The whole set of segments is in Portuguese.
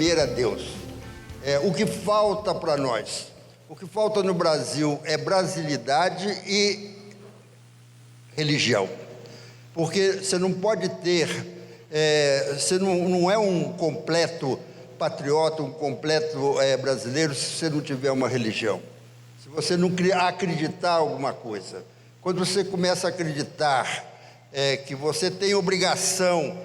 temer a Deus. O que falta para nós? O que falta no Brasil é brasilidade e religião. Porque você não pode ter, você não é um completo patriota, um completo brasileiro, se você não tiver uma religião. Se você não acreditar em alguma coisa. Quando você começa a acreditar que você tem obrigação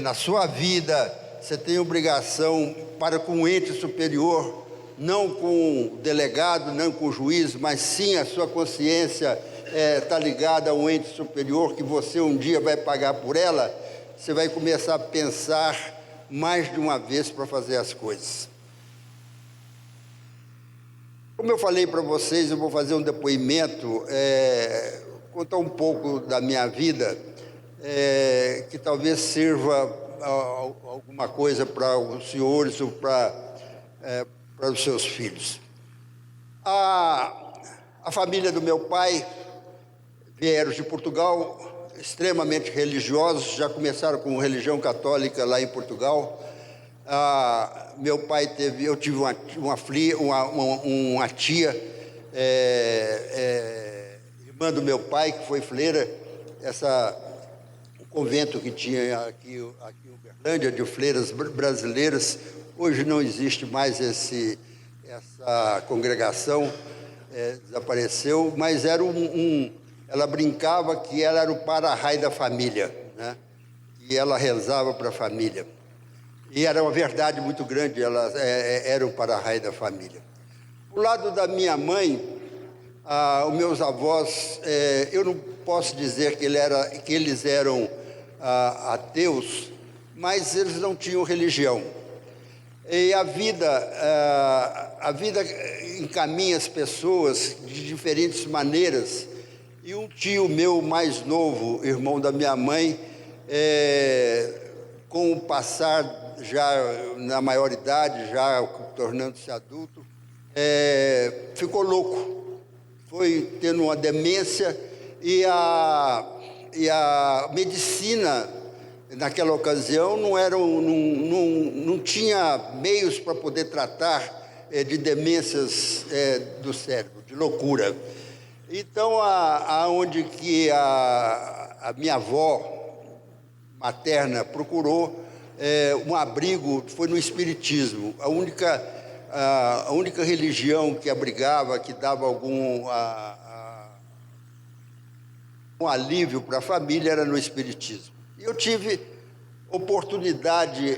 na sua vida, você tem obrigação para com o ente superior, não com o delegado, não com o juiz, mas sim a sua consciência está ligada a um ente superior que você um dia vai pagar por ela, você vai começar a pensar mais de uma vez para fazer as coisas. Como eu falei para vocês, eu vou fazer um depoimento, contar um pouco da minha vida, que talvez sirva alguma coisa para os senhores ou para os seus filhos. A família do meu pai vieram de Portugal, extremamente religiosos, já começaram com religião católica lá em Portugal. Meu pai eu tive uma tia, irmã do meu pai, que foi freira, o convento que tinha aqui em Uberlândia, de freiras brasileiras, hoje não existe mais essa congregação, desapareceu, mas era ela brincava que ela era o para-raio da família, né? E ela rezava para a família. E era uma verdade muito grande, ela era o para-raio da família. Do lado da minha mãe, os meus avós, eu não posso dizer que eles eram ateus, mas eles não tinham religião. E a vida encaminha as pessoas de diferentes maneiras. E um tio meu mais novo, irmão da minha mãe, com o passar já na maioridade, já tornando-se adulto, ficou louco, foi tendo uma demência e a medicina naquela ocasião não tinha meios para poder tratar de demências do cérebro, de loucura. Então, aonde que a minha avó materna procurou um abrigo, foi no espiritismo. A única religião que abrigava, que dava algum um alívio para a família era no espiritismo. E eu tive oportunidade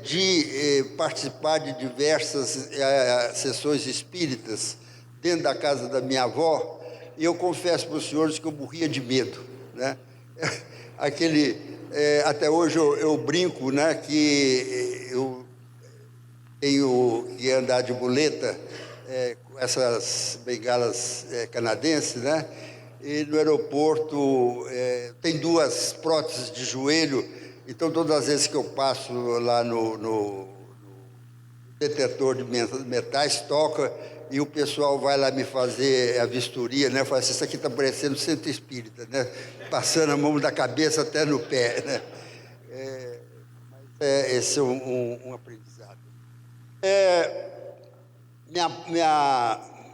de participar de diversas sessões espíritas dentro da casa da minha avó, e eu confesso para os senhores que eu morria de medo, né? Até hoje eu brinco, né, que eu tenho que andar de muleta com essas bengalas canadenses, né? E no aeroporto tem 2 próteses de joelho, então todas as vezes que eu passo lá no detetor de metais, toca, e o pessoal vai lá me fazer a vistoria, né? Fala assim, isso aqui está parecendo centro espírita, né? Passando a mão da cabeça até no pé, né? Esse é um aprendizado.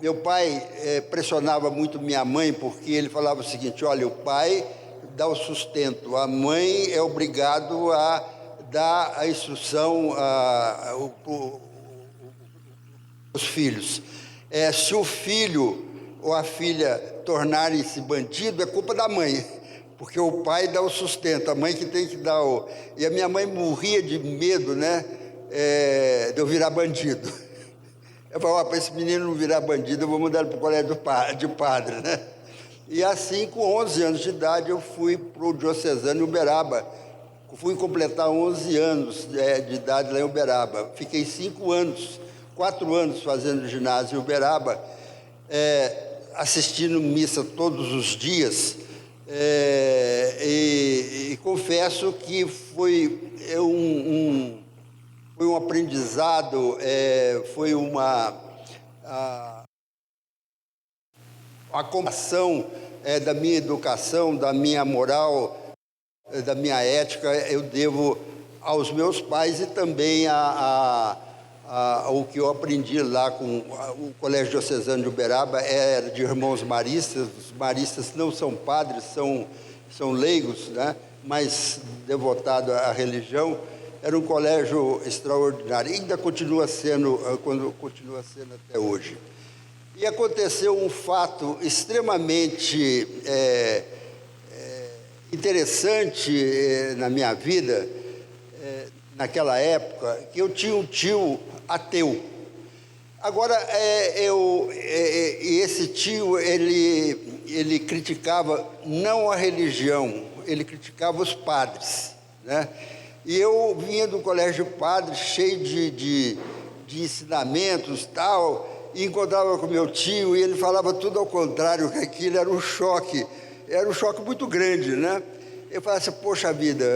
Meu pai pressionava muito minha mãe, porque ele falava o seguinte: olha, o pai dá o sustento, a mãe é obrigado a dar a instrução aos filhos. Se o filho ou a filha tornarem-se bandido, é culpa da mãe, porque o pai dá o sustento, a mãe que tem que dar o... E a minha mãe morria de medo, né, de eu virar bandido. Eu falava, para esse menino não virar bandido, eu vou mandar ele para o colégio de padre, né? E assim, com 11 anos de idade, eu fui para o Diocesano em Uberaba. Fui completar 11 anos de idade lá em Uberaba. Fiquei 4 anos fazendo ginásio em Uberaba, assistindo missa todos os dias, e confesso que foi um aprendizado, foi uma combinação da minha educação, da minha moral, da minha ética. Eu devo aos meus pais e também o que eu aprendi lá com o Colégio Diocesano de Uberaba era de irmãos maristas. Os maristas não são padres, são leigos, né? Mas devotados à religião. Era um colégio extraordinário, ainda continua sendo até hoje. E aconteceu um fato extremamente interessante na minha vida, naquela época, que eu tinha um tio ateu. Agora, esse tio, ele criticava não a religião, ele criticava os padres, né? E eu vinha do colégio padre, cheio de ensinamentos e tal, e encontrava com meu tio, e ele falava tudo ao contrário, que aquilo era um choque muito grande, né? Eu falava assim, poxa vida,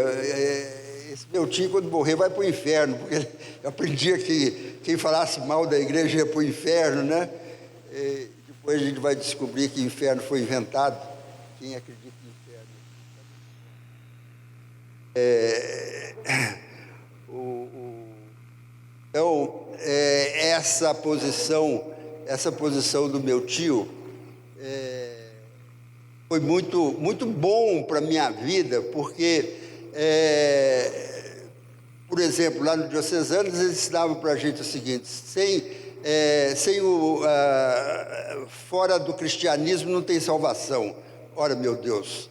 esse meu tio, quando morrer, vai para o inferno, porque eu aprendia que quem falasse mal da igreja ia para o inferno, né? E depois a gente vai descobrir que o inferno foi inventado. Quem acredita no inferno? Então, essa posição do meu tio foi muito, muito bom para a minha vida, porque, por exemplo, lá no Diocesano, eles ensinavam para a gente o seguinte: fora do cristianismo não tem salvação. Ora, meu Deus,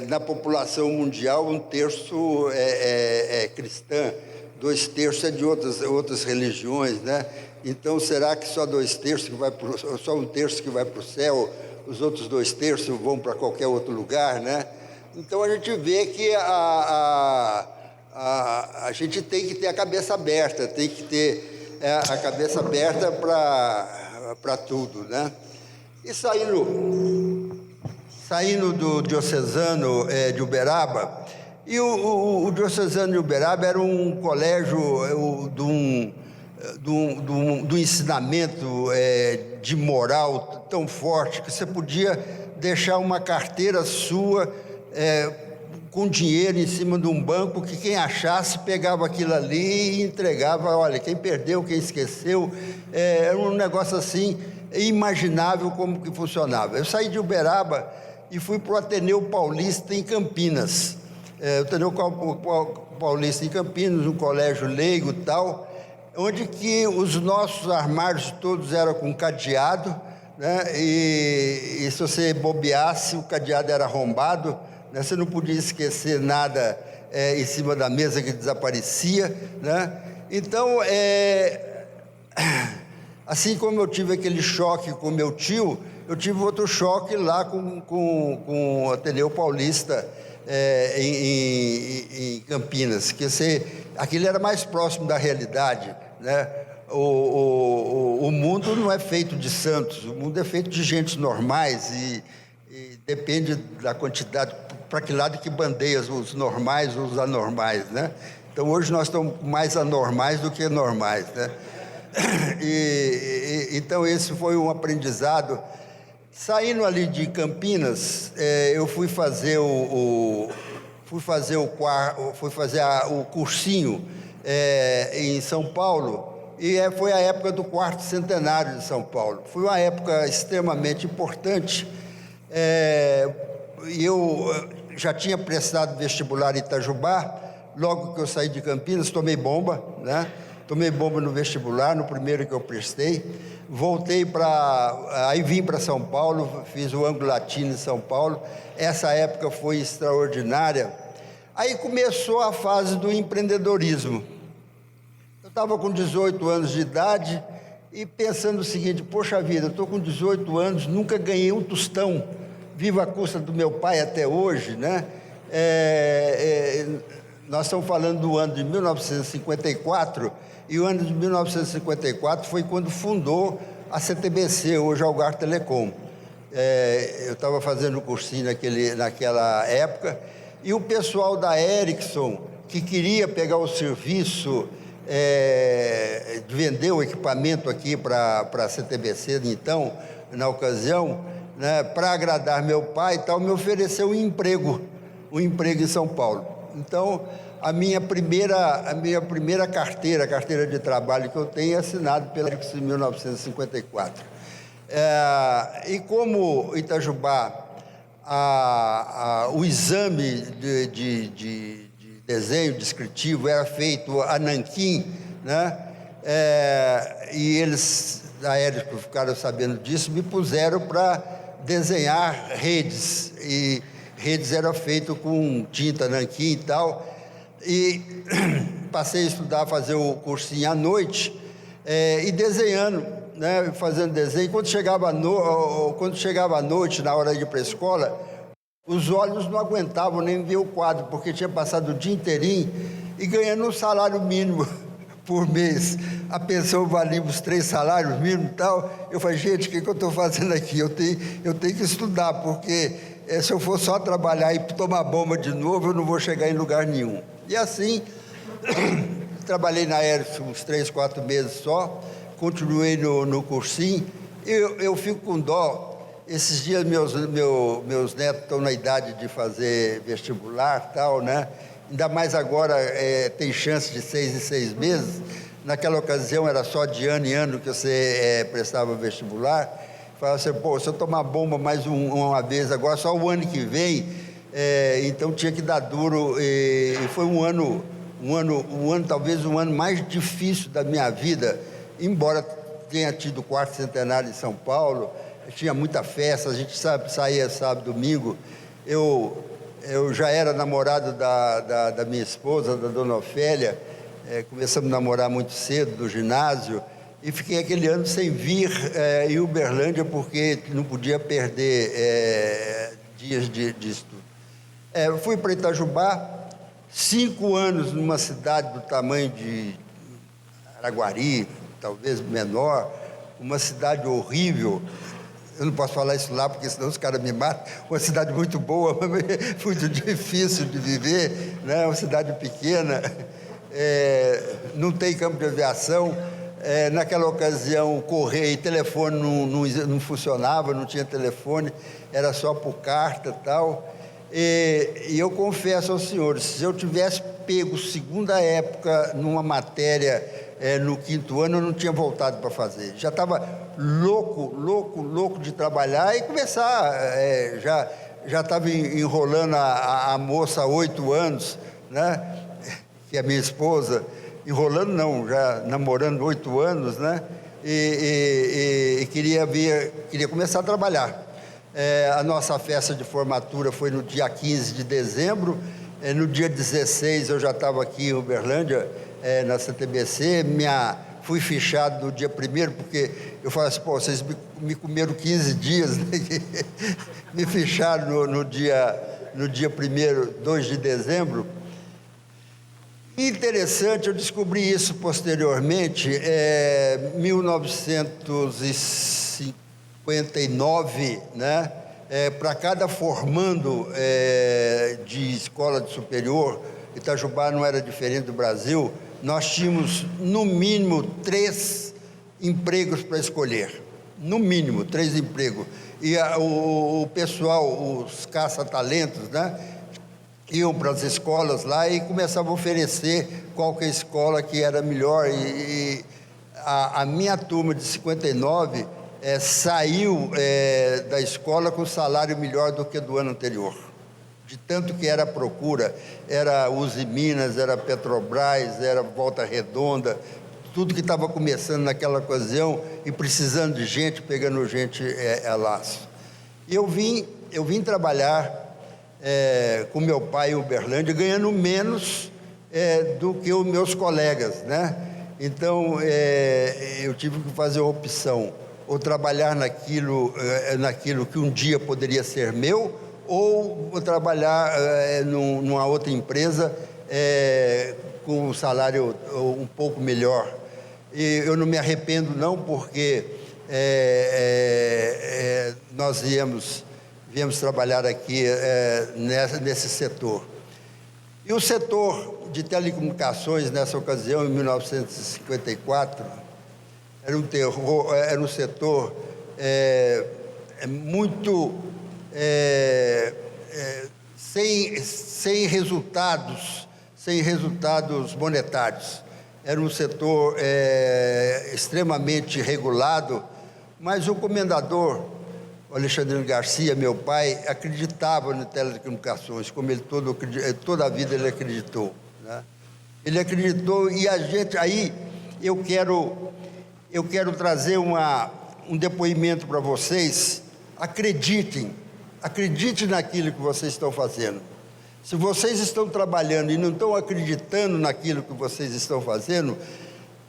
na população mundial, 1/3 é cristã, 2/3 é de outras religiões, né? Então, será que só 2/3 só 1/3 que vai para o céu, os outros 2/3 vão para qualquer outro lugar, né? Então a gente vê que a gente tem que ter a cabeça aberta, tem que ter a cabeça aberta para tudo, né? E saindo do Diocesano de Uberaba, e o Diocesano de Uberaba era um colégio do ensinamento de moral tão forte que você podia deixar uma carteira sua com dinheiro em cima de um banco, que quem achasse pegava aquilo ali e entregava. Olha, quem perdeu, quem esqueceu, era um negócio assim imaginável como que funcionava. Eu saí de Uberaba e fui para o Ateneu Paulista em Campinas. O Ateneu Paulista em Campinas, um colégio leigo e tal, onde que os nossos armários todos eram com cadeado, né? E se você bobeasse, o cadeado era arrombado, né? Você não podia esquecer nada em cima da mesa que desaparecia, né? Então, assim como eu tive aquele choque com meu tio, eu tive outro choque lá com o Ateneu Paulista em Campinas, que aquilo era mais próximo da realidade, né? O mundo não é feito de santos, o mundo é feito de gente normais e depende da quantidade, para que lado que bandeia os normais ou os anormais, né? Então hoje nós estamos mais anormais do que normais, né? Então esse foi um aprendizado. Saindo ali de Campinas, eu fui fazer o cursinho em São Paulo, e foi a época do 4º centenário de São Paulo. Foi uma época extremamente importante. Eu já tinha prestado vestibular em Itajubá. Logo que eu saí de Campinas, tomei bomba, né? Tomei bomba no vestibular, no primeiro que eu prestei. Voltei aí vim para São Paulo, fiz o Anglo Latino em São Paulo. Essa época foi extraordinária. Aí começou a fase do empreendedorismo. Eu estava com 18 anos de idade e pensando o seguinte: poxa vida, eu estou com 18 anos, nunca ganhei um tostão, vivo à custa do meu pai até hoje, né? Nós estamos falando do ano de 1954, e o ano de 1954 foi quando fundou a CTBC, hoje Algar Telecom. Eu estava fazendo cursinho naquela época, e o pessoal da Ericsson, que queria pegar o serviço de vender o equipamento aqui para a CTBC, então, na ocasião, né, para agradar meu pai e tal, me ofereceu um emprego em São Paulo. Então, a minha primeira carteira, a carteira de trabalho que eu tenho, é assinada pela Erickson em 1954. E como Itajubá, o exame de desenho descritivo era feito a nanquim, né? E eles, da Erickson, ficaram sabendo disso, me puseram para desenhar redes, e redes eram feitas com tinta nanquim e tal, e passei a estudar, fazer o cursinho à noite, e desenhando, né, fazendo desenho. Quando chegava à noite, na hora de ir para a escola, os olhos não aguentavam nem ver o quadro, porque tinha passado o dia inteirinho e ganhando um salário mínimo por mês. A pensão valia os 3 salários mínimos e tal. Eu falei, gente, o que eu estou fazendo aqui? Eu tenho que estudar, porque se eu for só trabalhar e tomar bomba de novo, eu não vou chegar em lugar nenhum. E assim, trabalhei na Erickson uns 3, 4 meses só, continuei no cursinho. Eu fico com dó. Esses dias meus netos estão na idade de fazer vestibular, tal, né? Ainda mais agora tem chance de 6 em 6 meses. Naquela ocasião era só de ano em ano que você prestava vestibular. Falava assim, pô, se eu tomar bomba mais uma vez agora, só o ano que vem, então tinha que dar duro. E foi talvez um ano mais difícil da minha vida, embora tenha tido o 4º centenário em São Paulo. Tinha muita festa, a gente saía sábado, domingo. Eu já era namorado da minha esposa, da dona Ofélia. Começamos a namorar muito cedo, do ginásio, e fiquei aquele ano sem vir em Uberlândia, porque não podia perder dias de estudo. Fui para Itajubá, 5 anos numa cidade do tamanho de Araguari, talvez menor, uma cidade horrível. Eu não posso falar isso lá, porque senão os caras me matam. Uma cidade muito boa, mas muito difícil de viver, né? Uma cidade pequena, não tem campo de aviação. Naquela ocasião, o correio e telefone não funcionava, não tinha telefone, era só por carta e tal. E eu confesso aos senhores, se eu tivesse pego segunda época numa matéria no 5º ano, eu não tinha voltado para fazer. Já estava louco de trabalhar e começar. Já estava enrolando a moça há 8 anos, né? Que é minha esposa. Enrolando não, já namorando 8 anos, né? E queria começar a trabalhar. A nossa festa de formatura foi no dia 15 de dezembro. No dia 16 eu já estava aqui em Uberlândia, na CTBC. Fui fichado no dia 1º, porque eu falei assim, pô, vocês me comeram 15 dias, né? Me ficharam no dia 1º, 2 de dezembro. Interessante, eu descobri isso posteriormente, 1959, né? Para cada formando de escola de superior, Itajubá não era diferente do Brasil, nós tínhamos no mínimo 3 empregos para escolher, no mínimo 3 empregos. E o pessoal, os caça-talentos, né, iam para as escolas lá e começavam a oferecer qualquer escola que era melhor. E a minha turma de 59 saiu da escola com salário melhor do que do ano anterior, de tanto que era a procura. Era Uzi Minas, era Petrobras, era Volta Redonda, tudo que estava começando naquela ocasião e precisando de gente, pegando gente a laço. E eu vim trabalhar com meu pai em Uberlândia, ganhando menos do que os meus colegas, né? Então, eu tive que fazer a opção, ou trabalhar naquilo que um dia poderia ser meu, ou trabalhar numa outra empresa com um salário um pouco melhor. E eu não me arrependo não, porque nós viemos trabalhar aqui nesse setor. E o setor de telecomunicações, nessa ocasião, em 1954, era um setor muito sem resultados, sem resultados monetários. Era um setor extremamente regulado, mas o comendador, o Alexandrino Garcia, meu pai, acreditava em telecomunicações, como ele toda a vida ele acreditou, né? Ele acreditou, e a gente, aí eu quero trazer um depoimento para vocês. Acreditem naquilo que vocês estão fazendo. Se vocês estão trabalhando e não estão acreditando naquilo que vocês estão fazendo,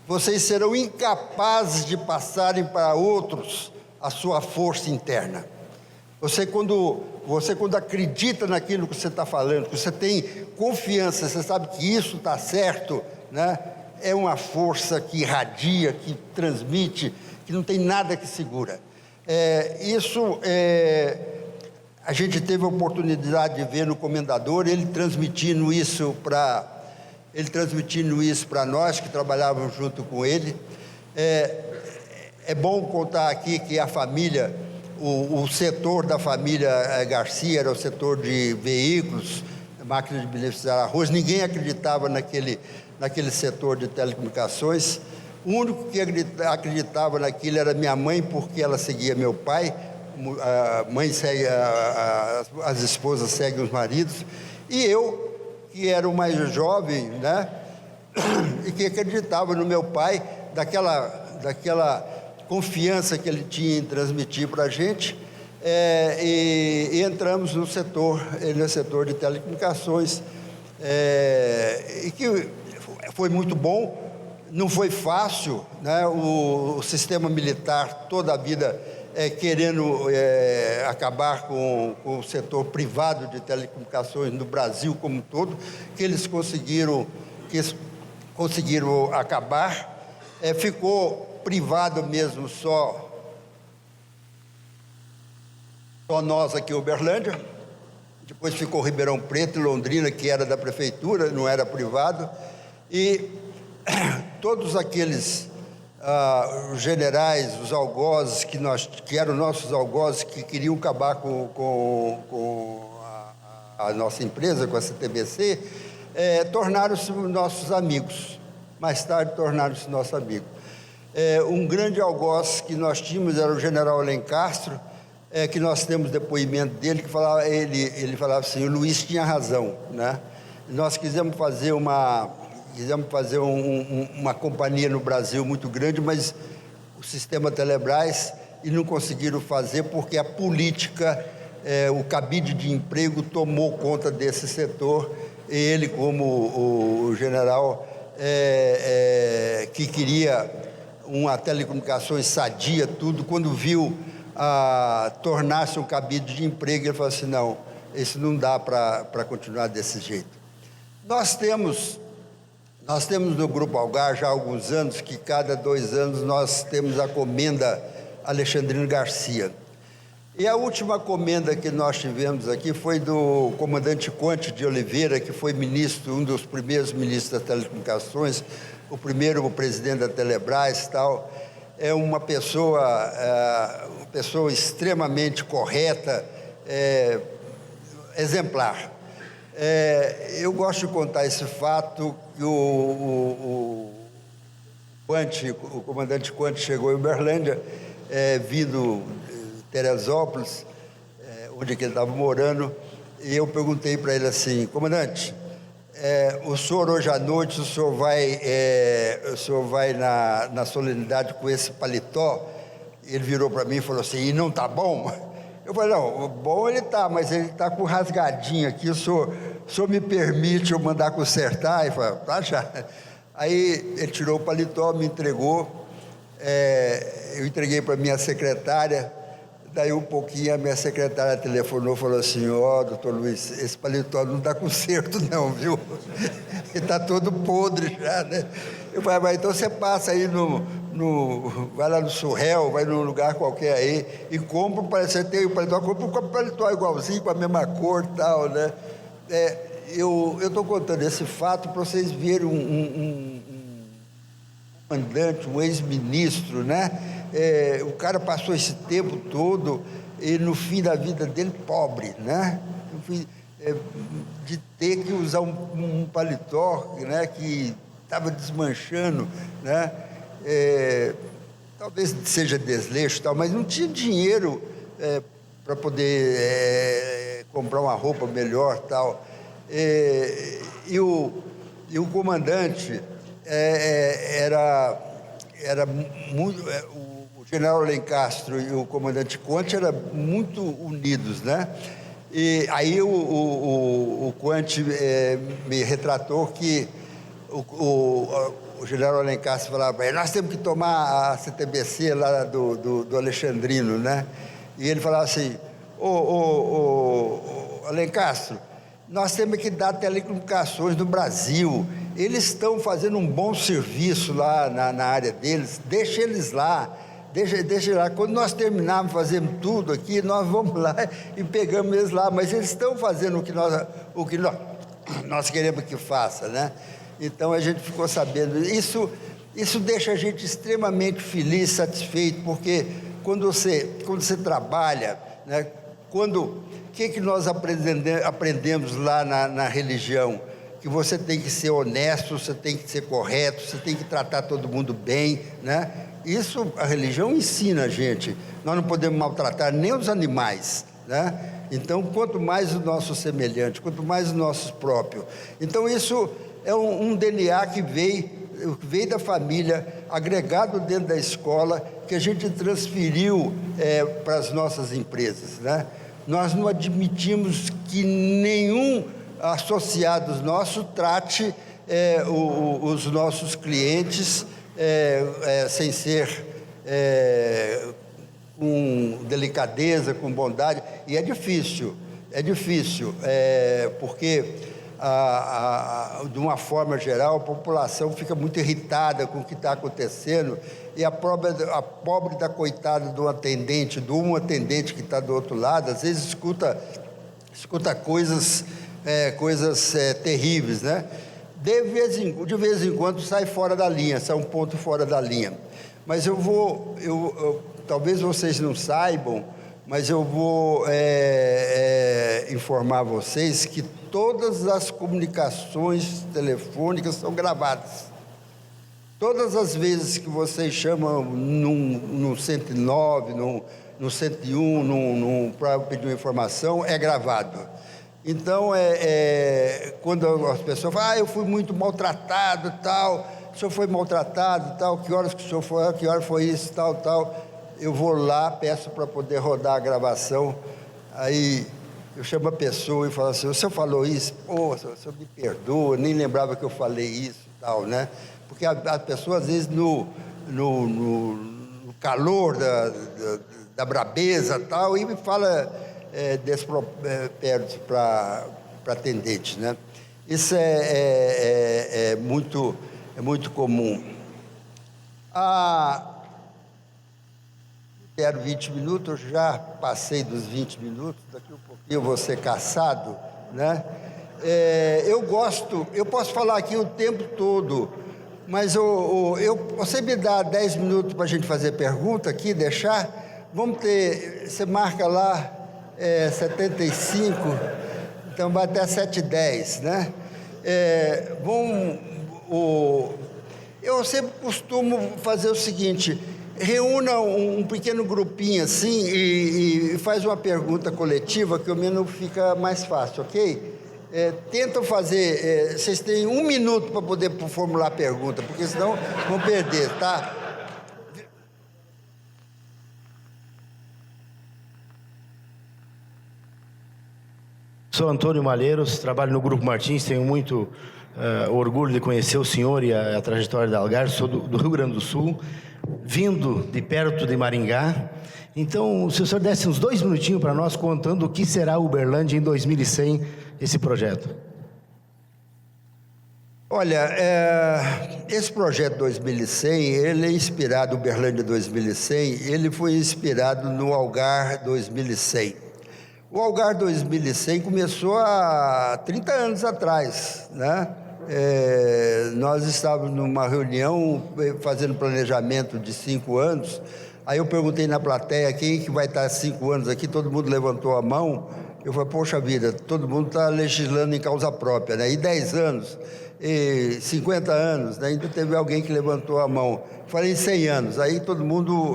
vocês serão incapazes de passarem para outros a sua força interna. Você quando acredita naquilo que você está falando, que você tem confiança, você sabe que isso está certo, né? É uma força que irradia, que transmite, que não tem nada que segura. A gente teve a oportunidade de ver no comendador, ele transmitindo isso para nós que trabalhávamos junto com ele. É bom contar aqui que a família, o setor da família Garcia era o setor de veículos, máquinas de beneficiar arroz. Ninguém acreditava naquele setor de telecomunicações. O único que acreditava naquilo era minha mãe, porque ela seguia meu pai. A mãe segue, as esposas seguem os maridos, e eu, que era o mais jovem, né, e que acreditava no meu pai, daquela confiança que ele tinha em transmitir para a gente, e entramos no setor de telecomunicações, e que foi muito bom. Não foi fácil, né? O sistema militar toda a vida querendo acabar com o setor privado de telecomunicações no Brasil como um todo, que eles conseguiram acabar. Ficou privado mesmo só nós aqui em Uberlândia. Depois ficou Ribeirão Preto e Londrina, que era da prefeitura, não era privado. E todos aqueles os generais, os algozes que eram nossos algozes, que queriam acabar com a nossa empresa, com a CTBC, tornaram-se nossos amigos. Mais tarde tornaram-se nossos amigos. Um grande algoz que nós tínhamos era o general Alencastro, que nós temos depoimento dele, que falava, ele falava assim: o Luiz tinha razão, né? Nós quisemos fazer uma companhia no Brasil muito grande, mas o sistema Telebrás, e não conseguiram fazer porque a política, o cabide de emprego tomou conta desse setor, e ele, como o general que queria uma telecomunicações sadia, tudo, quando viu tornar-se um cabide de emprego, ele falou assim: não, isso não dá para continuar desse jeito. Nós temos no Grupo Algar já há alguns anos que cada 2 anos nós temos a comenda Alexandrino Garcia. E a última comenda que nós tivemos aqui foi do comandante Conte de Oliveira, que foi ministro, um dos primeiros ministros das telecomunicações, o primeiro presidente da Telebrás e tal. É uma pessoa extremamente correta, exemplar. Eu gosto de contar esse fato, que o comandante Conte chegou em Uberlândia, vindo de Teresópolis, onde ele estava morando, e eu perguntei para ele assim: comandante, o senhor hoje à noite, o senhor vai na solenidade com esse paletó? Ele virou para mim e falou assim: e não está bom? Eu falei: não, bom ele está, mas ele está com rasgadinho aqui, o senhor me permite eu mandar consertar? Ele falou: tá já. Aí ele tirou o paletó, me entregou, eu entreguei para minha secretária. Daí um pouquinho a minha secretária telefonou e falou assim: doutor Luiz, esse paletó não dá conserto não, viu? Ele está todo podre já, né? Eu falei: mas então você passa aí vai lá no Surrel, vai num lugar qualquer aí e compra, você tem o paletó, compra um paletó igualzinho, com a mesma cor e tal, né? Eu estou contando esse fato para vocês verem um comandante, um ex-ministro, né? O cara passou esse tempo todo e no fim da vida dele pobre, né? de ter que usar um paletó, né, que estava desmanchando, né? Talvez seja desleixo, tal, mas não tinha dinheiro para poder comprar uma roupa melhor, tal. E o comandante era muito, o general Alencastro e o comandante Conte eram muito unidos, né? E aí o Conte me retratou que o general Alencastro falava: nós temos que tomar a CTBC lá do Alexandrino, né? E ele falava assim: Alencastro, nós temos que dar telecomunicações no Brasil, eles estão fazendo um bom serviço lá na área deles, deixa eles lá, deixa lá. Quando nós terminarmos fazendo tudo aqui, nós vamos lá e pegamos eles lá, mas eles estão fazendo o que nós queremos que faça, né? Então a gente ficou sabendo. Isso deixa a gente extremamente feliz, satisfeito, porque quando você trabalha, né, o que nós aprendemos lá na religião? Que você tem que ser honesto, você tem que ser correto, você tem que tratar todo mundo bem, né? Isso a religião ensina a gente. Nós não podemos maltratar nem os animais, né? Então, quanto mais o nosso semelhante, quanto mais os nossos próprios. Então, isso é um DNA que veio da família, agregado dentro da escola, que a gente transferiu para as nossas empresas, né? Nós não admitimos que nenhum associado nosso trate os nossos clientes sem ser com delicadeza, com bondade. E é difícil, porque de uma forma geral a população fica muito irritada com o que está acontecendo, e a pobre da coitada do atendente, que está do outro lado, às vezes escuta coisas terríveis, né? De vez em quando sai fora da linha, sai um ponto fora da linha. Mas talvez vocês não saibam, mas eu vou informar vocês que todas as comunicações telefônicas são gravadas. Todas as vezes que vocês chamam no 109, no 101, para pedir uma informação, é gravado. Então, quando as pessoas falam: eu fui muito maltratado, tal, o senhor foi maltratado, tal, que horas que o senhor foi, que hora foi isso, tal, eu vou lá, peço para poder rodar a gravação, aí eu chamo a pessoa e falo assim: o senhor falou isso? Pô, o senhor me perdoa, nem lembrava que eu falei isso, tal, né? Porque a pessoa, às vezes, no calor da brabeza, tal, e me fala despropérdios para atendente, né? Isso é muito comum. Quero 20 minutos, eu já passei dos 20 minutos, daqui um pouquinho eu vou ser caçado, né? Eu posso falar aqui o tempo todo, mas você me dá 10 minutos para a gente fazer pergunta aqui, deixar? Você marca lá 75, então vai até 7h10, né? Eu sempre costumo fazer o seguinte: reúna um pequeno grupinho assim e faz uma pergunta coletiva, que o menos fica mais fácil, ok? Tentam fazer, vocês têm 1 minuto para poder formular a pergunta, porque senão vão perder, tá? Sou Antônio Malheiros, trabalho no Grupo Martins, tenho muito orgulho de conhecer o senhor e a trajetória da Algarve. Sou do Rio Grande do Sul, vindo de perto de Maringá. Então, se o senhor desse uns 2 minutinhos para nós, contando o que será Uberlândia em 2100, esse projeto. Olha, esse projeto 2100, ele é inspirado, Uberlândia 2100, ele foi inspirado no Algar 2100. O Algar 2100 começou há 30 anos atrás, né? Nós estávamos numa reunião fazendo planejamento de 5 anos, aí eu perguntei na plateia: quem que vai estar 5 anos aqui? Todo mundo levantou a mão, eu falei, poxa vida, todo mundo está legislando em causa própria, né? E 10 anos, e 50 anos, né? Ainda teve alguém que levantou a mão. Falei 100 anos, aí todo mundo,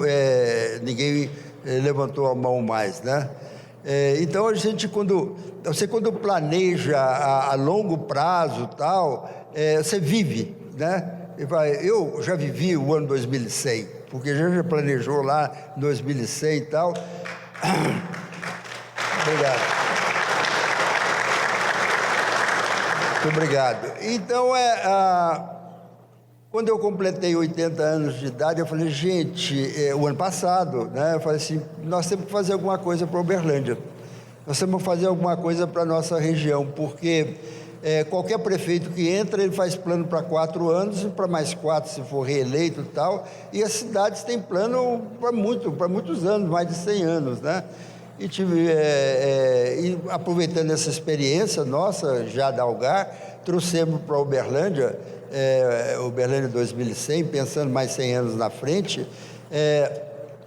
ninguém levantou a mão mais, né? Então a gente, quando planeja a longo prazo, tal, você vive, né? Eu já vivi o ano 2100, porque a gente já planejou lá em 2100 e tal. Obrigado. Muito obrigado. Então, quando eu completei 80 anos de idade, eu falei, gente, o ano passado, né? Eu falei assim, nós temos que fazer alguma coisa para Uberlândia. Nós temos que fazer alguma coisa para a nossa região, porque qualquer prefeito que entra, ele faz plano para 4 anos e para mais 4 se for reeleito e tal, e as cidades têm plano para muitos anos, mais de 100 anos, né? E aproveitando essa experiência nossa, já da Algar, trouxemos para Uberlândia, Uberlândia 2100, pensando mais 100 anos na frente.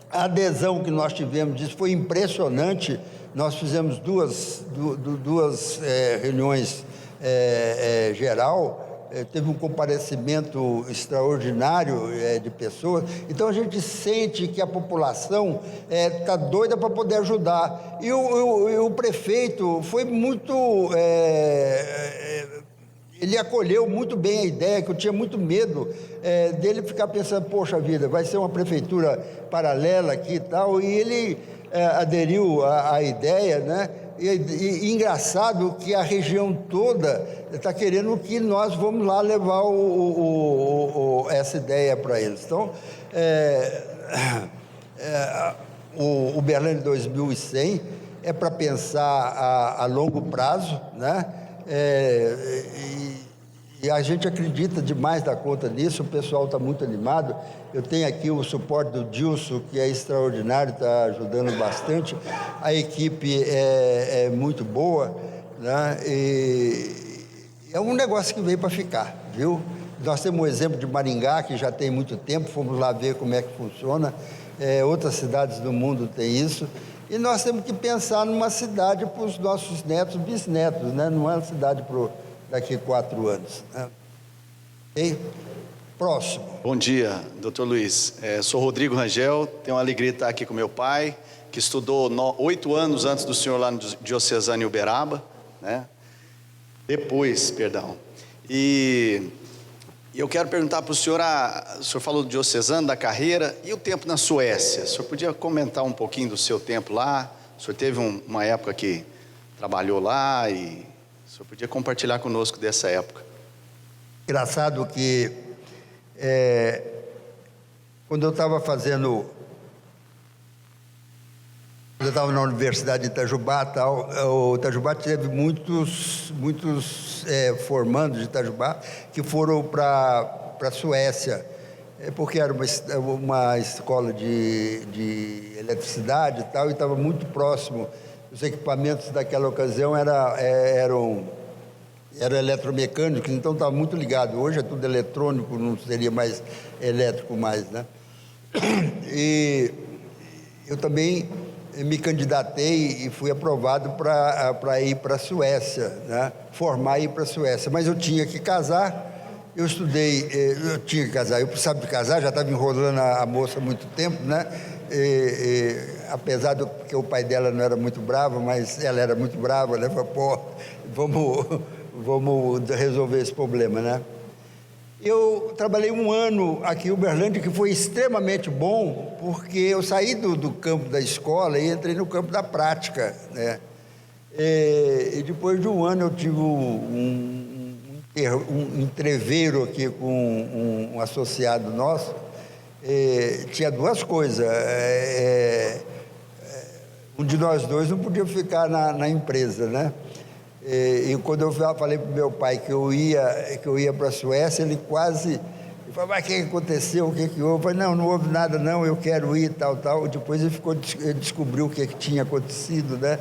A adesão que nós tivemos disso foi impressionante. Nós fizemos duas reuniões geral, teve um comparecimento extraordinário de pessoas. Então a gente sente que a população está doida para poder ajudar. E o prefeito foi muito... ele acolheu muito bem a ideia, que eu tinha muito medo dele ficar pensando, poxa vida, vai ser uma prefeitura paralela aqui e tal, e ele aderiu à ideia, né? E engraçado que a região toda está querendo que nós vamos lá levar essa ideia para eles. Então, o Uberlândia 2100 é para pensar a longo prazo, né? E a gente acredita demais da conta nisso, o pessoal está muito animado. Eu tenho aqui o suporte do Dilson, que é extraordinário, está ajudando bastante. A equipe é muito boa, né? E é um negócio que veio para ficar, viu? Nós temos um exemplo de Maringá, que já tem muito tempo, fomos lá ver como é que funciona. Outras cidades do mundo têm isso. E nós temos que pensar numa cidade para os nossos netos, bisnetos, né? Não é uma cidade para daqui a 4 anos. Né? Okay? Próximo. Bom dia, doutor Luiz. Sou Rodrigo Rangel, tenho a alegria de estar aqui com meu pai, que estudou 8 anos antes do senhor lá no Diocesano em Uberaba, né? Depois, perdão. E eu quero perguntar para o senhor, o senhor falou do Diocesano, da carreira, e o tempo na Suécia? O senhor podia comentar um pouquinho do seu tempo lá? O senhor teve uma época que trabalhou lá e o senhor podia compartilhar conosco dessa época? Engraçado que quando eu estava na Universidade de Itajubá, o Itajubá teve muitos formandos de Itajubá que foram para a Suécia, porque era uma escola de eletricidade e tal, e estava muito próximo. Os equipamentos daquela ocasião eram eletromecânicos, então estava muito ligado. Hoje é tudo eletrônico, não seria mais elétrico mais, né? E eu também me candidatei e fui aprovado para ir para a Suécia, né? Formar e ir para a Suécia. Mas eu tinha que casar, eu tinha que casar, eu precisava de casar, já estava enrolando a moça há muito tempo, né? Apesar que o pai dela não era muito bravo, mas ela era muito brava, né? Falei, pô, vamos resolver esse problema, né? Eu trabalhei 1 ano aqui em Uberlândia, que foi extremamente bom, porque eu saí do campo da escola e entrei no campo da prática, né? E depois de 1 ano eu tive um entreveiro aqui com um associado nosso. Tinha 2 coisas. Um de nós 2 não podia ficar na empresa, né? E quando eu falei para o meu pai que eu ia para a Suécia, ele quase falou, mas o que aconteceu? O que houve? Eu falei, não houve nada não, eu quero ir, tal. Depois ele descobriu o que tinha acontecido, né?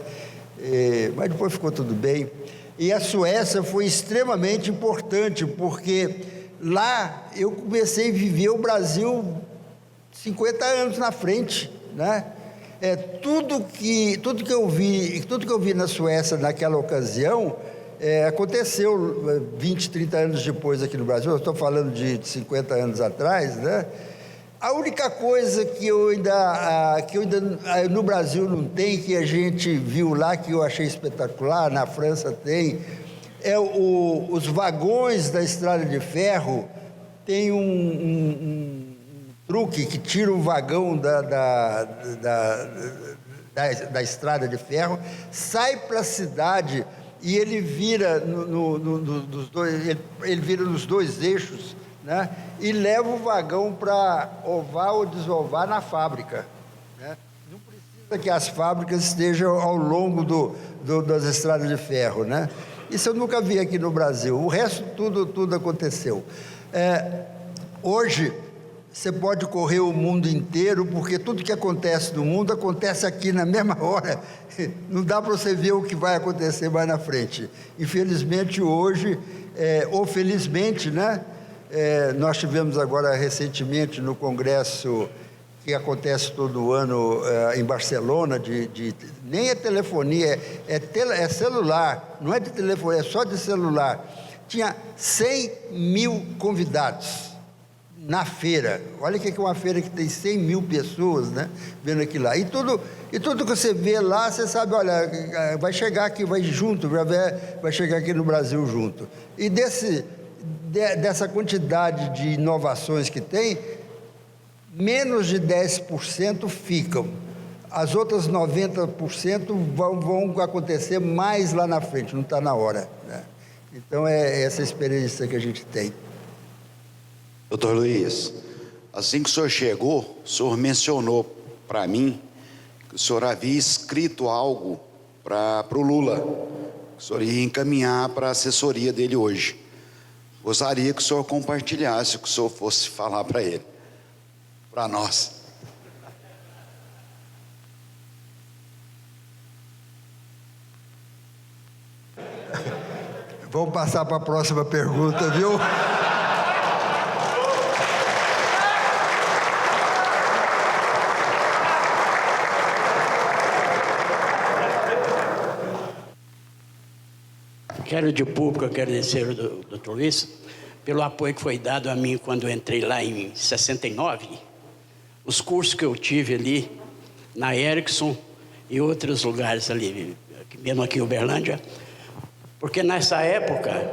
Mas depois ficou tudo bem. E a Suécia foi extremamente importante, porque lá eu comecei a viver o Brasil 50 anos na frente, né? Tudo que eu vi na Suécia naquela ocasião aconteceu 20, 30 anos depois aqui no Brasil. Eu estou falando de 50 anos atrás, né? A única coisa que eu ainda no Brasil não tem, que a gente viu lá, que eu achei espetacular, na França tem, os vagões da estrada de ferro. Tem um truque que tira o vagão da estrada de ferro, sai para a cidade e ele vira nos dois eixos, né? E leva o vagão para ovar ou desovar na fábrica, né? Não precisa que as fábricas estejam ao longo das estradas de ferro, né? Isso eu nunca vi aqui no Brasil. O resto tudo aconteceu. Hoje você pode correr o mundo inteiro, porque tudo que acontece no mundo acontece aqui na mesma hora. Não dá para você ver o que vai acontecer mais na frente. Infelizmente hoje, ou felizmente, né? Nós tivemos agora recentemente no congresso, que acontece todo ano em Barcelona, nem é telefonia, é celular, não é de telefone, é só de celular. Tinha 100 mil convidados na feira. Olha o que é uma feira que tem 100 mil pessoas, né, vendo aquilo lá. E tudo que você vê lá, você sabe, olha, vai chegar aqui, vai junto, vai chegar aqui no Brasil junto. E dessa quantidade de inovações que tem, menos de 10% ficam. As outras 90% vão acontecer mais lá na frente, não está na hora, né? Então, é essa experiência que a gente tem. Doutor Luiz, assim que o senhor chegou, o senhor mencionou para mim que o senhor havia escrito algo para o Lula, que o senhor ia encaminhar para a assessoria dele hoje. Gostaria que o senhor compartilhasse, que o senhor fosse falar para ele, para nós. Vamos passar para a próxima pergunta, viu? Quero de público agradecer ao Dr. Luiz pelo apoio que foi dado a mim quando eu entrei lá em 69. Os cursos que eu tive ali na Ericsson e outros lugares ali, mesmo aqui em Uberlândia, porque nessa época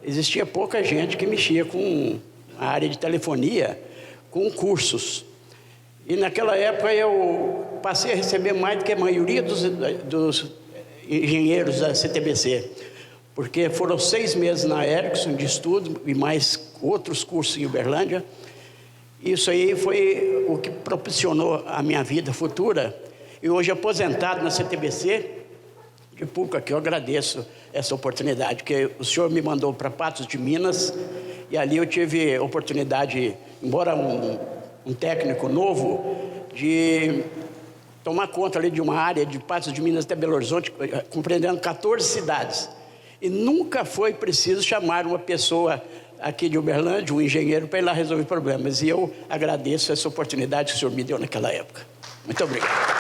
existia pouca gente que mexia com a área de telefonia, com cursos. E naquela época eu passei a receber mais do que a maioria dos engenheiros da CTBC, porque foram 6 meses na Ericsson de estudo e mais outros cursos em Uberlândia. Isso aí foi o que propiciou a minha vida futura. E hoje, aposentado na CTBC, de público aqui, eu agradeço essa oportunidade, que o senhor me mandou para Patos de Minas, e ali eu tive oportunidade, embora um técnico novo, de tomar conta ali de uma área de Patos de Minas até Belo Horizonte, compreendendo 14 cidades. E nunca foi preciso chamar uma pessoa aqui de Uberlândia, um engenheiro, para ir lá resolver problemas. E eu agradeço essa oportunidade que o senhor me deu naquela época. Muito obrigado.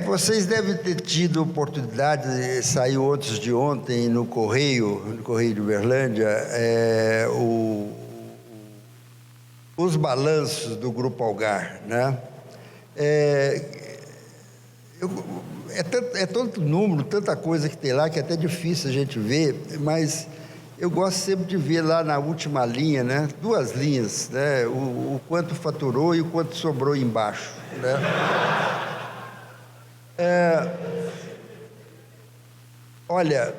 Vocês devem ter tido oportunidade, saiu antes de ontem no Correio de Uberlândia, os balanços do Grupo Algar, né? É tanto número, tanta coisa que tem lá, que é até difícil a gente ver, mas eu gosto sempre de ver lá na última linha, né? 2 linhas, né? O quanto faturou e o quanto sobrou embaixo, né? Olha,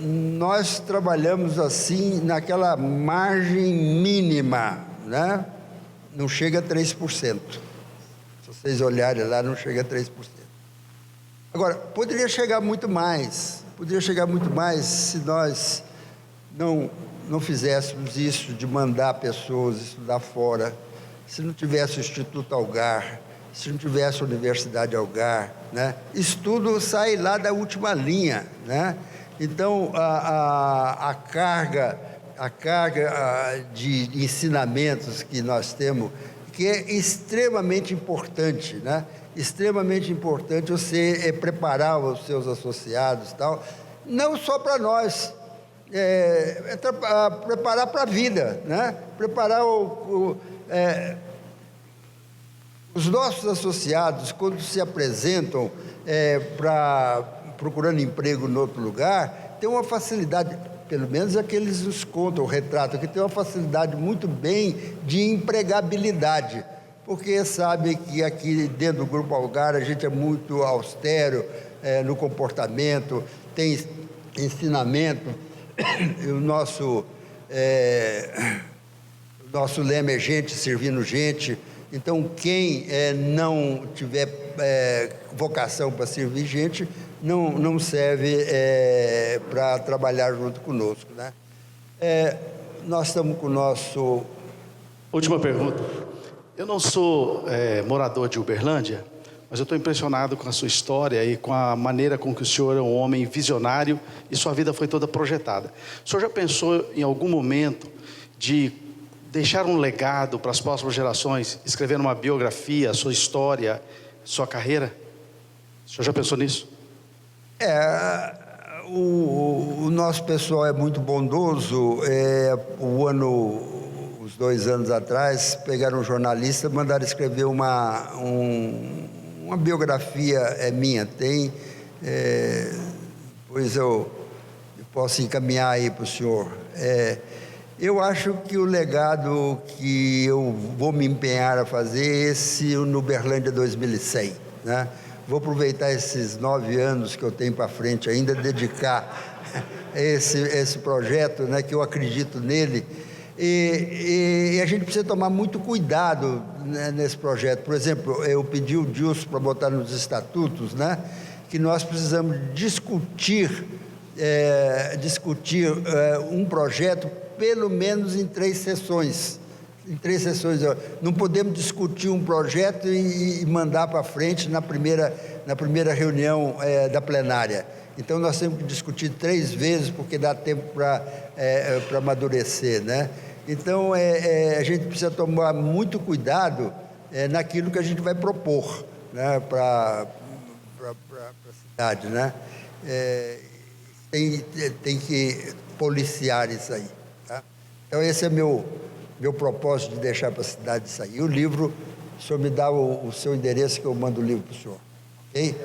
nós trabalhamos assim naquela margem mínima, né? Não chega a 3%. Se vocês olharem lá, não chega a 3%. Agora, poderia chegar muito mais se nós não fizéssemos isso de mandar pessoas estudar fora, se não tivesse o Instituto Algar, se não tivesse a Universidade Algar, né? Isso tudo sai lá da última linha, né? Então, a carga de ensinamentos que nós temos, que é extremamente importante, né? Extremamente importante você preparar os seus associados e tal, não só para nós, preparar para a vida, né? Preparar os nossos associados, quando se apresentam procurando emprego em outro lugar, tem uma facilidade, pelo menos aqueles nos contam, o retrato, que tem uma facilidade muito bem de empregabilidade, porque sabe que aqui dentro do Grupo Algar a gente é muito austero no comportamento, tem ensinamento, e o nosso lema é gente servindo gente. Então, quem não tiver vocação para servir gente, não serve para trabalhar junto conosco, né? Nós estamos com o nosso... Última pergunta. Eu não sou morador de Uberlândia, mas eu estou impressionado com a sua história e com a maneira com que o senhor é um homem visionário e sua vida foi toda projetada. O senhor já pensou em algum momento de deixar um legado para as próximas gerações, escrevendo uma biografia, sua história, sua carreira? O senhor já pensou nisso? O nosso pessoal é muito bondoso. Uns 2 anos atrás, pegaram um jornalista, mandaram escrever uma biografia minha. Tem, pois eu posso encaminhar aí para o senhor. Eu acho que o legado que eu vou me empenhar a fazer é esse no Uberlândia 2100, né? Vou aproveitar esses 9 anos que eu tenho para frente ainda, dedicar esse projeto, né, que eu acredito nele. E a gente precisa tomar muito cuidado, né, nesse projeto. Por exemplo, eu pedi o Dilson para botar nos estatutos, né, que nós precisamos discutir um projeto pelo menos em 3 sessões. Em 3 sessões. Não podemos discutir um projeto e mandar para frente na primeira reunião da plenária. Então, nós temos que discutir 3 vezes, porque dá tempo para amadurecer, né? Então, a gente precisa tomar muito cuidado naquilo que a gente vai propor, né, para a cidade, né? Tem que policiar isso aí, tá? Então, esse é meu propósito de deixar para a cidade sair. O livro, o senhor me dá o seu endereço que eu mando o livro para o senhor, ok?